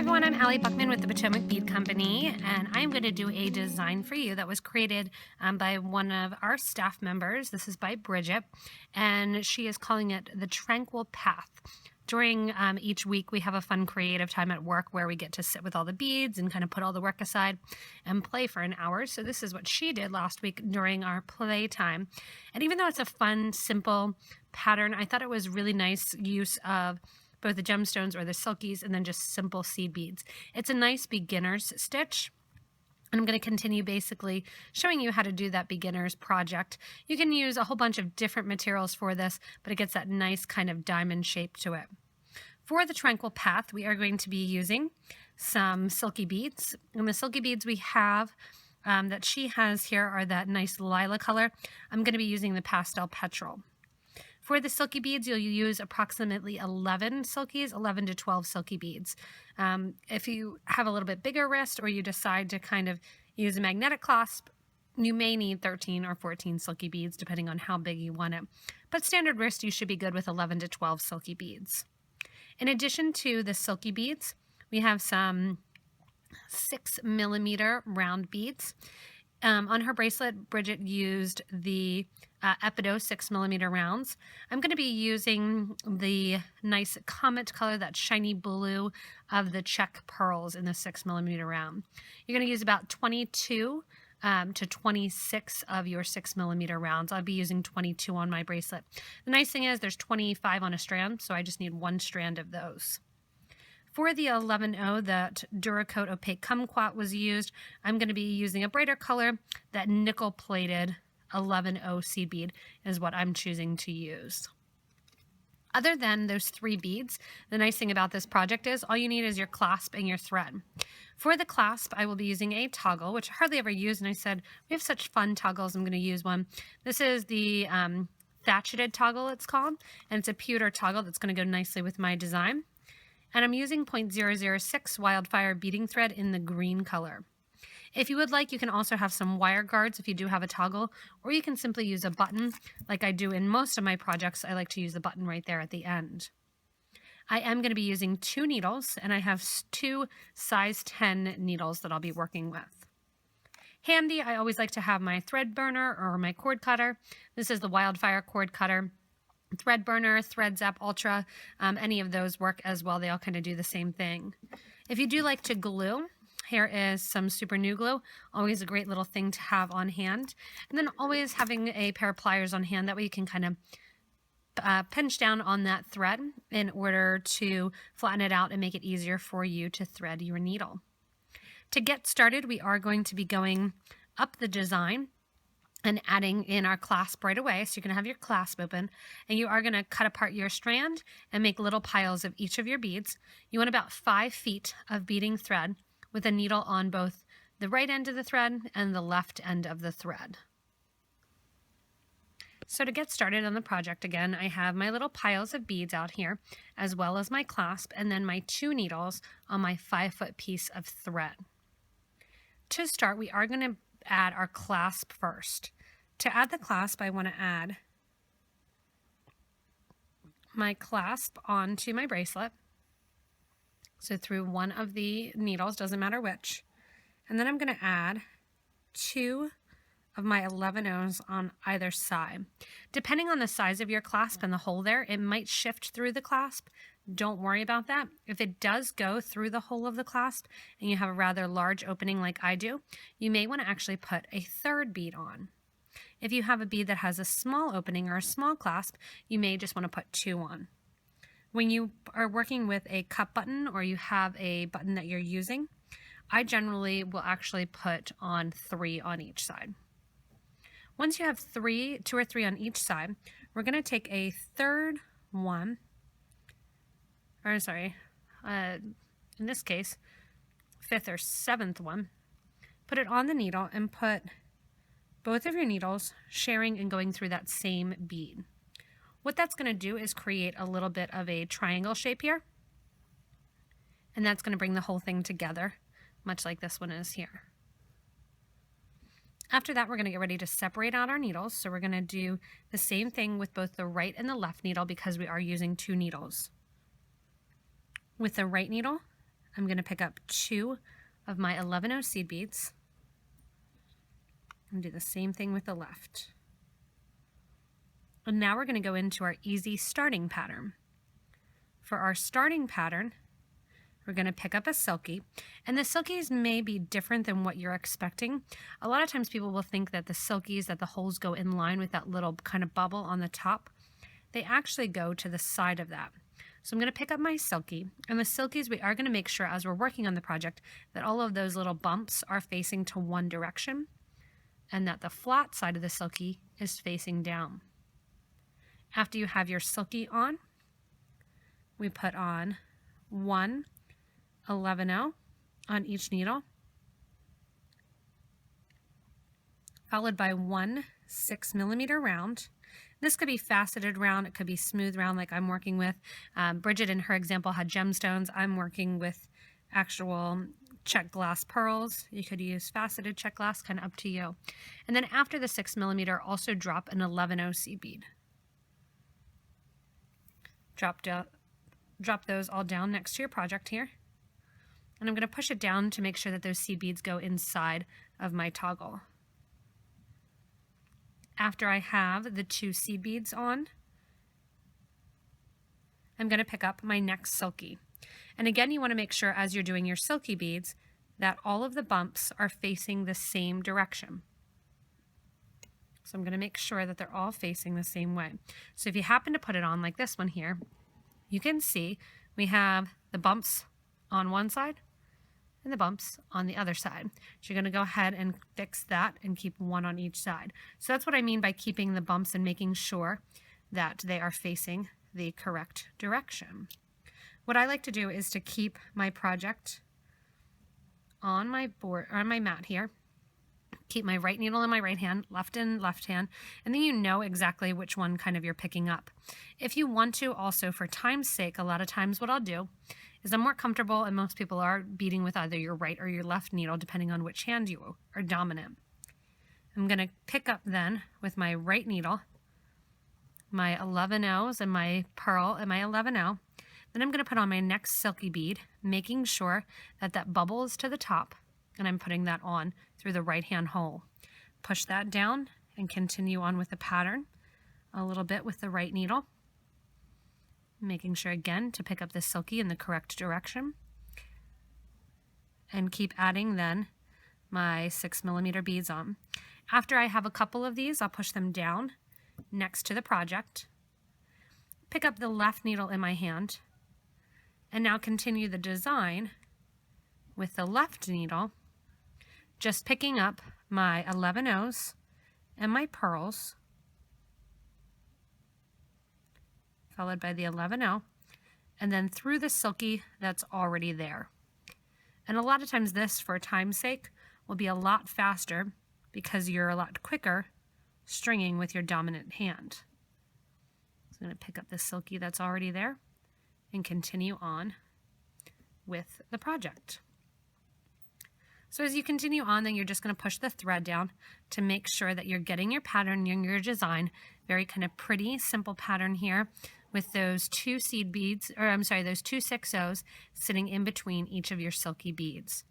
everyone, I'm Allie Buchman with the Potomac Bead Company, and I'm going to do a design for you that was created by one of our staff members. This is by Bridget, and she is calling it the Tranquil Path. During each week, we have a fun creative time at work where we get to sit with all the beads and kind of put all the work aside and play for an hour. So this is what she did last week during our play time. And even though it's a fun, simple pattern, I thought it was really nice use of both the gemstones or the silkies and then just simple seed beads. It's a nice beginner's stitch. And I'm going to continue basically showing you how to do that beginner's project. You can use a whole bunch of different materials for this, but it gets that nice kind of diamond shape to it. For the Tranquil Path, we are going to be using some silky beads. And the silky beads we have that she has here are that nice lilac color. I'm going to be using the Pastel Petrol. For the silky beads, you'll use approximately 11 silkies, 11 to 12 silky beads. If you have a little bit bigger wrist or you decide to kind of use a magnetic clasp, you may need 13 or 14 silky beads depending on how big you want it. But standard wrist, you should be good with 11 to 12 silky beads. In addition to the silky beads, we have some 6mm round beads. On her bracelet, Bridget used the Epido 6mm rounds. I'm going to be using the nice comet color, that shiny blue of the Czech pearls in the 6mm round. You're going to use about 22 to 26 of your 6mm rounds. I'll be using 22 on my bracelet. The nice thing is there's 25 on a strand, so I just need one strand of those. For the 11-0 that Duracoat Opaque Kumquat was used, I'm going to be using a brighter color. That nickel-plated 11-0 seed bead is what I'm choosing to use. Other than those three beads, the nice thing about this project is all you need is your clasp and your thread. For the clasp, I will be using a toggle, which I hardly ever use, and I said, we have such fun toggles, I'm going to use one. This is the Thatched toggle, it's called, and it's a pewter toggle that's going to go nicely with my design. And I'm using 0.006 wildfire beading thread in the green color. If you would like, you can also have some wire guards if you do have a toggle, or you can simply use a button like I do in most of my projects. I like to use the button right there at the end. I am going to be using 2 needles, and I have 2 size 10 needles that I'll be working with. Handy, I always like to have my thread burner or my cord cutter. This is the wildfire cord cutter. Thread burner, thread zap ultra, any of those work as well. They all kind of do the same thing. If you do like to glue, here is some super new glue, always a great little thing to have on hand. And then always having a pair of pliers on hand, that way you can kind of pinch down on that thread in order to flatten it out and make it easier for you to thread your needle. To get started, we are going to be going up the design and adding in our clasp right away. So you're going to have your clasp open, and you are going to cut apart your strand and make little piles of each of your beads. You want about 5 feet of beading thread with a needle on both the right end of the thread and the left end of the thread. So to get started on the project, again, I have my little piles of beads out here, as well as my clasp, and then my 2 needles on my 5-foot piece of thread. To start, we are going to add our clasp first. To add the clasp, I want to add my clasp onto my bracelet. So through one of the needles, doesn't matter which. And then I'm going to add 2 of my 11-0s on either side. Depending on the size of your clasp and the hole there, it might shift through the clasp. Don't worry about that. If it does go through the hole of the clasp and you have a rather large opening like I do, you may want to actually put a 3rd bead on. If you have a bead that has a small opening or a small clasp, you may just want to put 2 on. When you are working with a cup button or you have a button that you're using, I generally will actually put on 3 on each side. Once you have 2 or 3 on each side, we're going to take a 3rd one, or sorry, in this case, 5th or 7th one, put it on the needle and put both of your needles sharing and going through that same bead. What that's going to do is create a little bit of a triangle shape here, and that's going to bring the whole thing together, much like this one is here. After that, we're going to get ready to separate out our needles. So we're going to do the same thing with both the right and the left needle because we are using 2 needles. With the right needle, I'm going to pick up 2 of my 11-0 seed beads and do the same thing with the left. And now we're going to go into our easy starting pattern. For our starting pattern, we're going to pick up a Silky, and the Silkies may be different than what you're expecting. A lot of times people will think that the Silkies, that the holes go in line with that little kind of bubble on the top. They actually go to the side of that. So I'm going to pick up my Silky, and the Silkies, we are going to make sure as we're working on the project that all of those little bumps are facing to one direction and that the flat side of the Silky is facing down. After you have your Silky on, we put on 1 11-0 on each needle, followed by 1 6mm round. This could be faceted round, it could be smooth round like I'm working with. Bridget in her example had gemstones. I'm working with actual Czech glass pearls. You could use faceted Czech glass, kind of up to you. And then after the 6mm, also drop an 11-0 seed bead. Drop those all down next to your project here. And I'm going to push it down to make sure that those seed beads go inside of my toggle. After I have the 2 seed beads on, I'm going to pick up my next Silky. And again, you want to make sure as you're doing your Silky beads that all of the bumps are facing the same direction. So I'm going to make sure that they're all facing the same way. So if you happen to put it on like this one here, you can see we have the bumps on one side and the bumps on the other side. So you're going to go ahead and fix that and keep 1 on each side. So that's what I mean by keeping the bumps and making sure that they are facing the correct direction. What I like to do is to keep my project on my board, or on my mat here. Keep my right needle in my right hand, left in left hand, and then you know exactly which one kind of you're picking up. If you want to also, for time's sake, a lot of times what I'll do is I'm more comfortable, and most people are beading with either your right or your left needle, depending on which hand you are dominant. I'm going to pick up then with my right needle, my 11-0s and my pearl and my 11-0. Then I'm going to put on my next Silky bead, making sure that that bubble is to the top, and I'm putting that on through the right hand hole. Push that down and continue on with the pattern a little bit with the right needle, making sure again to pick up the Silky in the correct direction, and keep adding then my 6mm beads on. After I have a couple of these, I'll push them down next to the project, pick up the left needle in my hand, and now continue the design with the left needle, just picking up my 11-0s and my pearls, followed by the 11-0, and then through the Silky that's already there. And a lot of times this, for time's sake, will be a lot faster because you're a lot quicker stringing with your dominant hand. So I'm going to pick up the Silky that's already there and continue on with the project. So as you continue on, then you're just going to push the thread down to make sure that you're getting your pattern and your design. Very kind of pretty, simple pattern here with those 2 seed beads, or I'm sorry, those 2 6-0s sitting in between each of your Silky beads.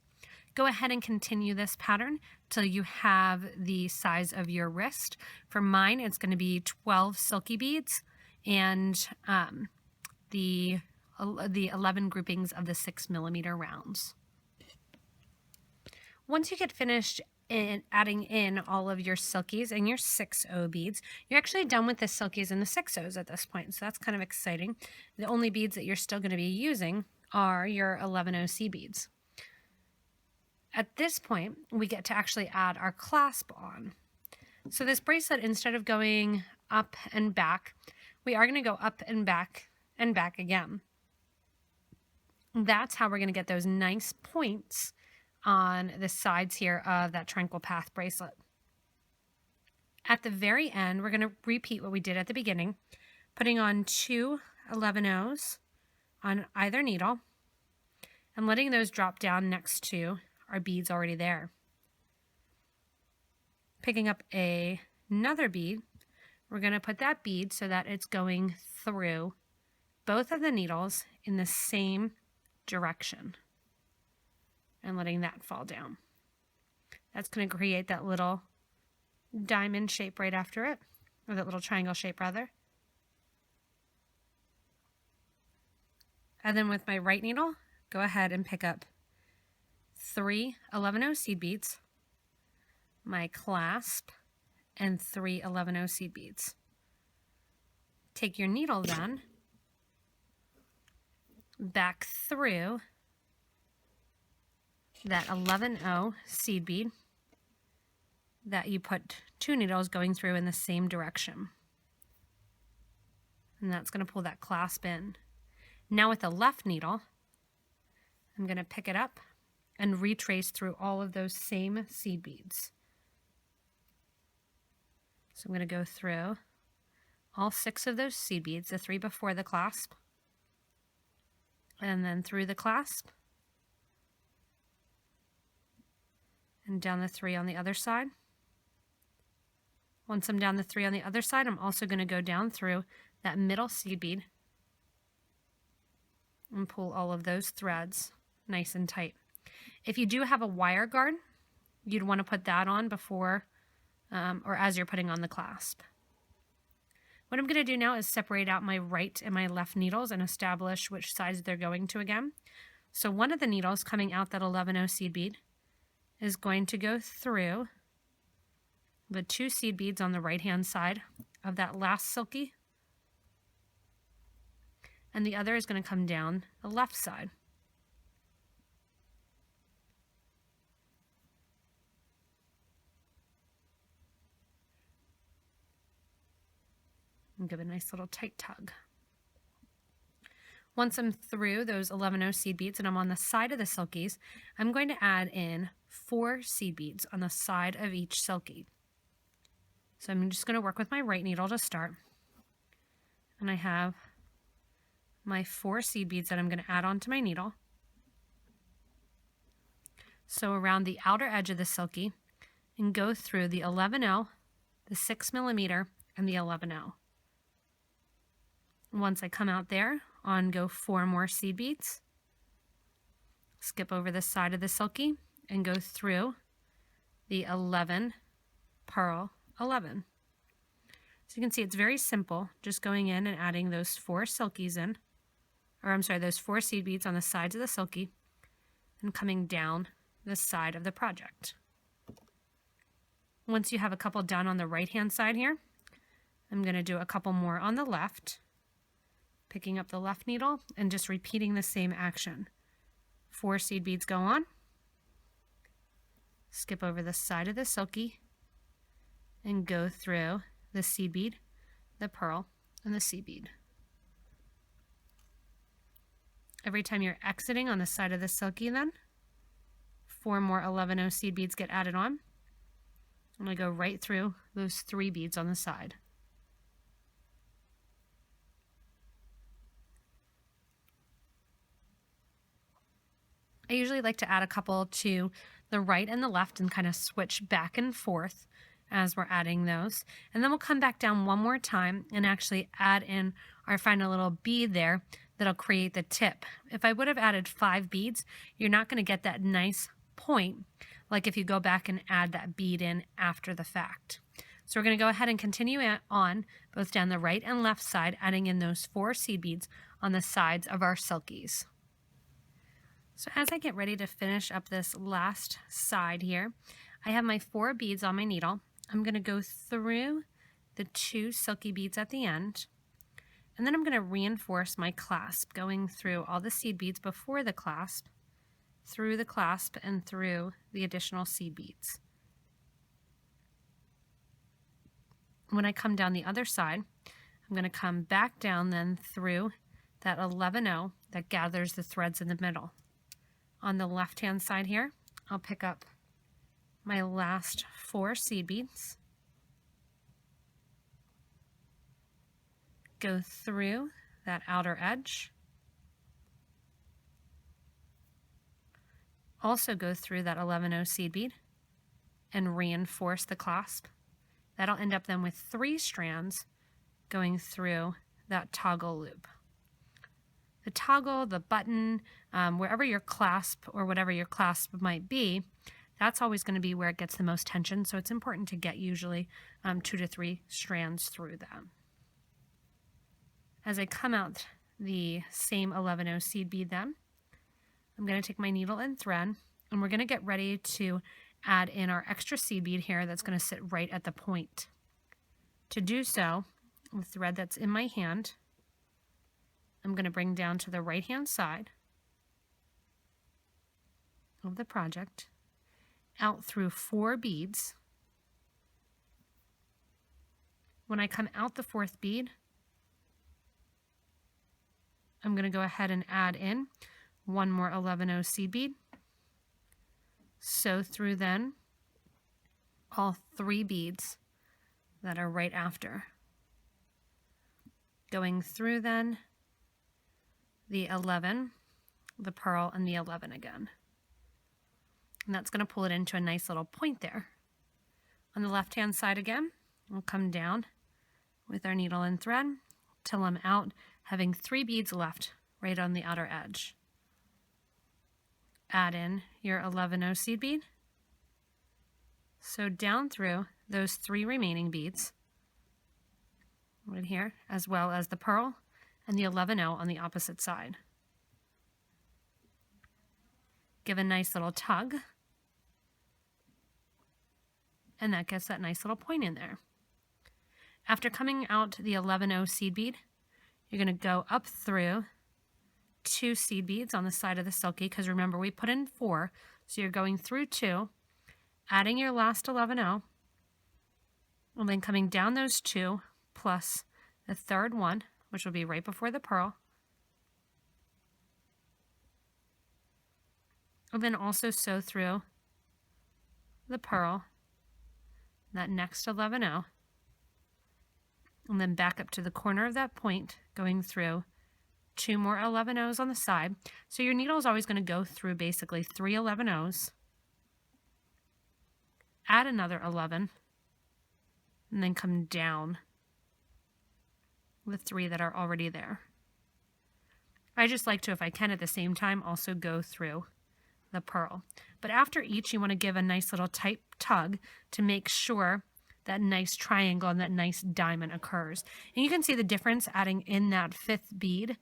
Go ahead and continue this pattern till you have the size of your wrist. For mine, it's going to be 12 Silky beads and the 11 groupings of the 6mm rounds. Once you get finished in adding in all of your Silkies and your 6-0 beads, you're actually done with the Silkies and the 6-0s at this point, so that's kind of exciting. The only beads that you're still going to be using are your 11-0 C beads. At this point, we get to actually add our clasp on. So this bracelet, instead of going up and back, we are going to go up and back again. That's how we're going to get those nice points on the sides here of that Tranquil Path bracelet. At the very end, we're going to repeat what we did at the beginning, putting on 2 11-0s on either needle and letting those drop down next to our beads already there. Picking up another bead, we're going to put that bead so that it's going through both of the needles in the same direction. and letting that fall down. That's going to create that little diamond shape right after it, or that little triangle shape rather. And then with my right needle, go ahead and pick up 3 11-0 seed beads, my clasp, and 3 11-0 seed beads. Take your needle then back through that 11-0 seed bead that you put 2 needles going through in the same direction. And that's going to pull that clasp in. Now with the left needle, I'm going to pick it up and retrace through all of those same seed beads. So I'm going to go through all 6 of those seed beads, the 3 before the clasp, and then through the clasp, and down the 3 on the other side. Once I'm down the 3 on the other side, I'm also going to go down through that middle seed bead and pull all of those threads nice and tight. If you do have a wire guard, you'd want to put that on before or as you're putting on the clasp. What I'm going to do now is separate out my right and my left needles and establish which sides they're going to again. So one of the needles coming out that 11-0 seed bead is going to go through the 2 seed beads on the right hand side of that last Silky, and the other is going to come down the left side. And give a nice little tight tug. Once I'm through those 11-0 seed beads and I'm on the side of the Silkies, I'm going to add in 4 seed beads on the side of each Silky. So I'm just going to work with my right needle to start. And I have my 4 seed beads that I'm going to add onto my needle. So around the outer edge of the Silky, and go through the 11-0, the 6mm, and the 11-0. Once I come out there, on go 4 more seed beads, skip over the side of the Silky, and go through the 11, pearl 11. So you can see it's very simple, just going in and adding those 4 Silkies in, or I'm sorry, those 4 seed beads on the sides of the Silky, and coming down the side of the project. Once you have a couple done on the right hand side here, I'm going to do a couple more on the left, picking up the left needle and just repeating the same action. 4 seed beads go on, skip over the side of the Silky, and go through the seed bead, the pearl, and the seed bead. Every time you're exiting on the side of the Silky then, 4 more 11-0 seed beads get added on. I'm going to go right through those 3 beads on the side. I usually like to add a couple to the right and the left and kind of switch back and forth as we're adding those. And then we'll come back down one more time and actually add in our final little bead there that'll create the tip. If I would have added 5 beads, you're not going to get that nice point like if you go back and add that bead in after the fact. So we're going to go ahead and continue on both down the right and left side, adding in those 4 seed beads on the sides of our Silkies. So as I get ready to finish up this last side here, I have my 4 beads on my needle. I'm going to go through the 2 Silky beads at the end, and then I'm going to reinforce my clasp, going through all the seed beads before the clasp, through the clasp, and through the additional seed beads. When I come down the other side, I'm going to come back down then through that 11-0 that gathers the threads in the middle. On the left-hand side here, I'll pick up my last 4 seed beads, go through that outer edge, also go through that 11-0 seed bead, and reinforce the clasp. That'll end up then with 3 strands going through that toggle loop. the toggle, the button, wherever your clasp or whatever your clasp might be, that's always going to be where it gets the most tension. So it's important to get usually 2 to 3 strands through that. As I come out the same 11-0 seed bead then, I'm going to take my needle and thread, and we're going to get ready to add in our extra seed bead here that's going to sit right at the point. To do so, the thread that's in my hand, I'm going to bring down to the right hand side of the project, out through 4 beads. When I come out the 4th bead, I'm going to go ahead and add in one more 11-0 seed bead. Sew through then all 3 beads that are right after. Going through then the 11, the pearl, and the 11 again. And that's going to pull it into a nice little point there. On the left hand side again, we'll come down with our needle and thread till I'm out, having 3 beads left right on the outer edge. Add in your 11-0 seed bead. Sew down through those 3 remaining beads right here, as well as the pearl and the 11-0 on the opposite side. Give a nice little tug, and that gets that nice little point in there. After coming out the 11-0 seed bead, you're going to go up through 2 seed beads on the side of the Silky, because remember we put in 4, so you're going through 2, adding your last 11-0, and then coming down those 2 plus the 3rd one, which will be right before the pearl, and then also sew through the pearl, that next 11-0, and then back up to the corner of that point, going through 2 more 11-0s on the side. So your needle is always going to go through basically 3 11-0s, add another 11, and then come down with 3 that are already there. I just like to, if I can at the same time, also go through the pearl. But after each, you want to give a nice little tight tug to make sure that nice triangle and that nice diamond occurs. And you can see the difference adding in that 5th bead.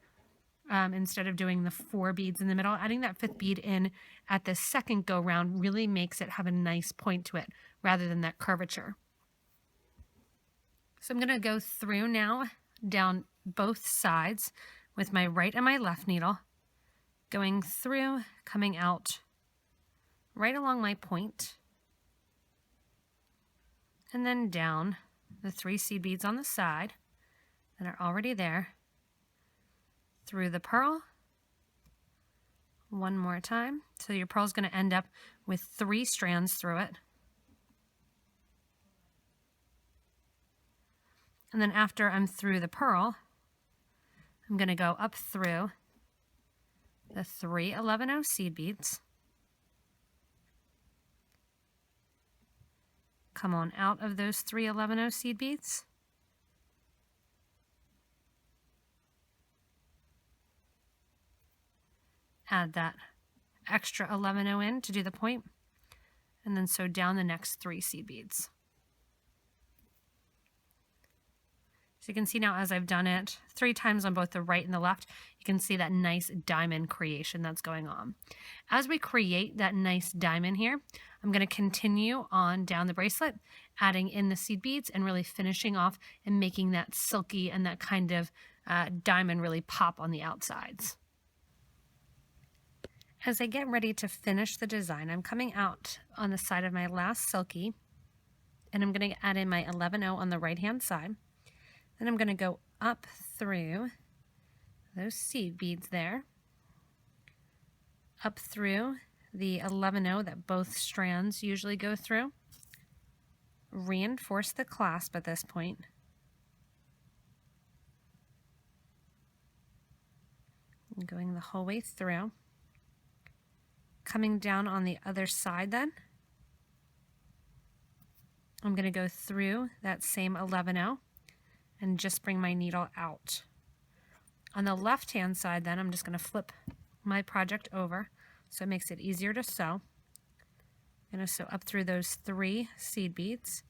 Instead of doing the 4 beads in the middle, adding that 5th bead in at the second go round really makes it have a nice point to it rather than that curvature. So I'm going to go through now down both sides with my right and my left needle, going through, coming out right along my point, and then down the 3 seed beads on the side that are already there, through the pearl one more time. So your pearl is going to end up with 3 strands through it. And then after I'm through the pearl, I'm going to go up through the 3 11-0 seed beads, come on out of those 3 11-0 seed beads, add that extra 11-0 in to do the point, and then sew down the next 3 seed beads. So you can see now as I've done it 3 times on both the right and the left, you can see that nice diamond creation that's going on. As we create that nice diamond here, I'm going to continue on down the bracelet, adding in the seed beads and really finishing off and making that silky and that kind of diamond really pop on the outsides. As I get ready to finish the design, I'm coming out on the side of my last Silky, and I'm going to add in my 11-0 on the right hand side. Then I'm going to go up through those seed beads there, up through the 11-0 that both strands usually go through, reinforce the clasp at this point, and going the whole way through. Coming down on the other side then, I'm going to go through that same 11-0 and just bring my needle out. On the left-hand side then, I'm just going to flip my project over so it makes it easier to sew. I'm going to sew up through those 3 seed beads.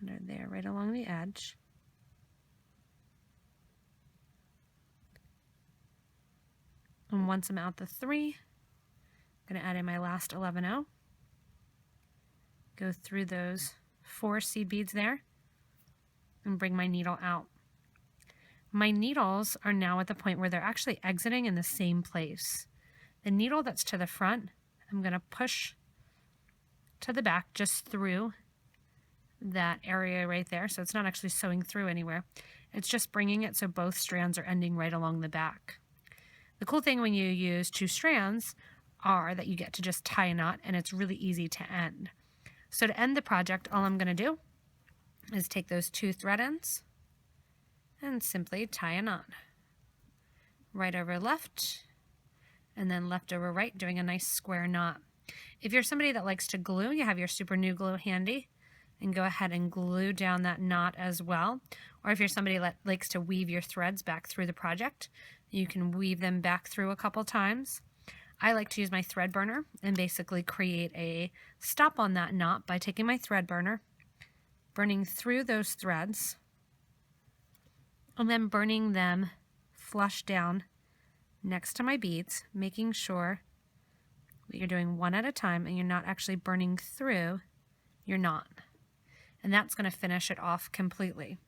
Under there, right along the edge. And once I'm out the 3, I'm going to add in my last 11-0. Go through those 4 seed beads there and bring my needle out. My needles are now at the point where they're actually exiting in the same place. The needle that's to the front, I'm going to push to the back just through that area right there. So it's not actually sewing through anywhere. It's just bringing it so both strands are ending right along the back. The cool thing when you use 2 strands are that you get to just tie a knot, and it's really easy to end. So to end the project, all I'm going to do is take those 2 thread ends and simply tie a knot. Right over left, and then left over right, doing a nice square knot. If you're somebody that likes to glue, you have your super new glue handy, and go ahead and glue down that knot as well. Or if you're somebody that likes to weave your threads back through the project, you can weave them back through a couple times. I like to use my thread burner and basically create a stop on that knot by taking my thread burner, burning through those threads, and then burning them flush down next to my beads, making sure that you're doing one at a time and you're not actually burning through your knot. And that's going to finish it off completely.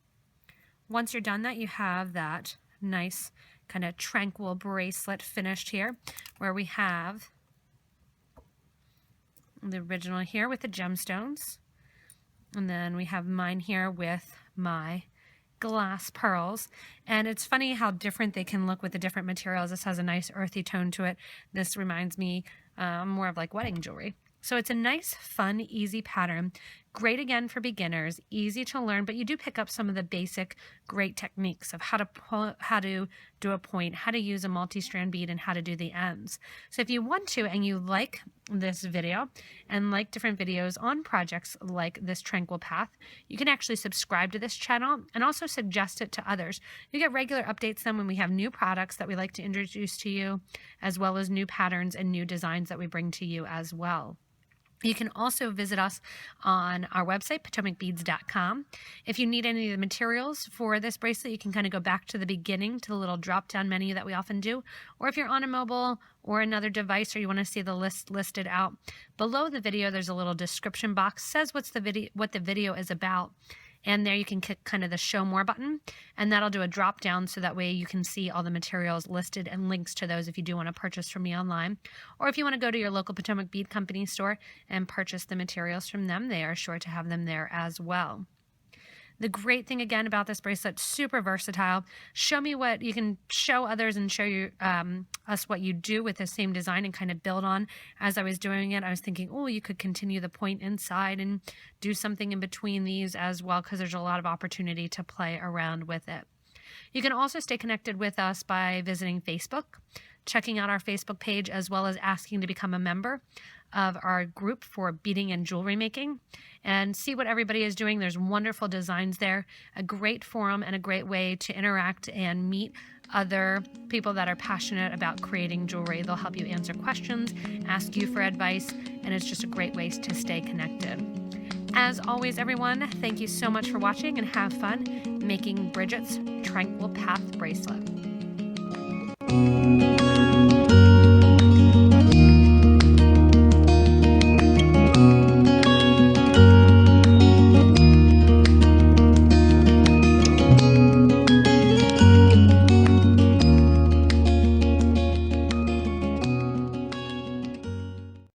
Once you're done that, you have that nice kind of tranquil bracelet finished here, where we have the original here with the gemstones, and then we have mine here with my glass pearls. And it's funny how different they can look with the different materials. This has a nice earthy tone to it. This reminds me more of like wedding jewelry. So it's a nice, fun, easy pattern. Great again for beginners, easy to learn, but you do pick up some of the basic great techniques of how to do a point, how to use a multi-strand bead, and how to do the ends. So if you want to and you like this video and like different videos on projects like this Tranquil Path, you can actually subscribe to this channel and also suggest it to others. You get regular updates then when we have new products that we like to introduce to you, as well as new patterns and new designs that we bring to you as well. You can also visit us on our website, PotomacBeads.com. If you need any of the materials for this bracelet, you can kind of go back to the beginning to the little drop-down menu that we often do. Or if you're on a mobile or another device, or you want to see the list listed out, below the video there's a little description box, says what the video is about. And there you can click kind of the show more button, and that'll do a drop down so that way you can see all the materials listed and links to those if you do want to purchase from me online. Or if you want to go to your local Potomac Bead Company store and purchase the materials from them, they are sure to have them there as well. The great thing again about this bracelet, super versatile. Show me what you can show others and show you us what you do with the same design and kind of build on. As I was doing it, I was thinking, oh, you could continue the point inside and do something in between these as well, because there's a lot of opportunity to play around with it. You can also stay connected with us by visiting Facebook, checking out our Facebook page, as well as asking to become a member of our group for beading and jewelry making, and see what everybody is doing. There's wonderful designs there, a great forum, and a great way to interact and meet other people that are passionate about creating jewelry. They'll help you answer questions, ask you for advice, and it's just a great way to stay connected. As always, everyone, thank you so much for watching, and have fun making Bridget's Tranquil Path bracelet.